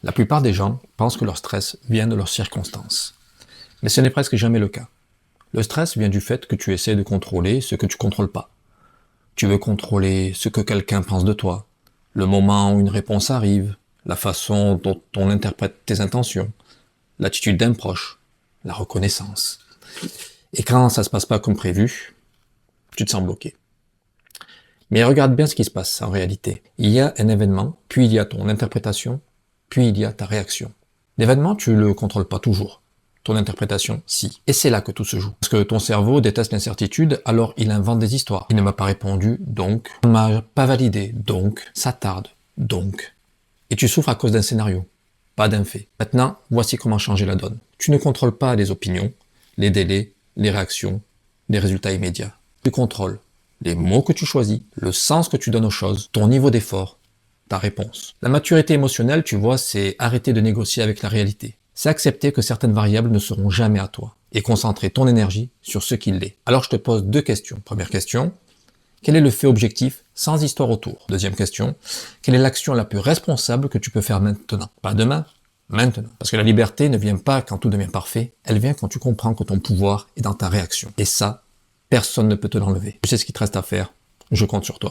La plupart des gens pensent que leur stress vient de leurs circonstances. Mais ce n'est presque jamais le cas. Le stress vient du fait que tu essaies de contrôler ce que tu contrôles pas. Tu veux contrôler ce que quelqu'un pense de toi, le moment où une réponse arrive, la façon dont on interprète tes intentions, l'attitude d'un proche, la reconnaissance. Et quand ça se passe pas comme prévu, tu te sens bloqué. Mais regarde bien ce qui se passe en réalité. Il y a un événement, puis il y a ton interprétation, puis il y a ta réaction. L'événement, tu le contrôles pas toujours. Ton interprétation, si. Et c'est là que tout se joue. Parce que ton cerveau déteste l'incertitude, alors il invente des histoires. Il ne m'a pas répondu, donc. Il ne m'a pas validé, donc. Ça tarde, donc. Et tu souffres à cause d'un scénario, pas d'un fait. Maintenant, voici comment changer la donne. Tu ne contrôles pas les opinions, les délais, les réactions, les résultats immédiats. Tu contrôles les mots que tu choisis, le sens que tu donnes aux choses, ton niveau d'effort, ta réponse. La maturité émotionnelle, tu vois, c'est arrêter de négocier avec la réalité. C'est accepter que certaines variables ne seront jamais à toi et concentrer ton énergie sur ce qui l'est. Alors je te pose deux questions. Première question, quel est le fait objectif sans histoire autour? Deuxième question, quelle est l'action la plus responsable que tu peux faire maintenant? Pas demain, maintenant. Parce que la liberté ne vient pas quand tout devient parfait, elle vient quand tu comprends que ton pouvoir est dans ta réaction. Et ça, personne ne peut te l'enlever. Tu sais ce qu'il te reste à faire, je compte sur toi.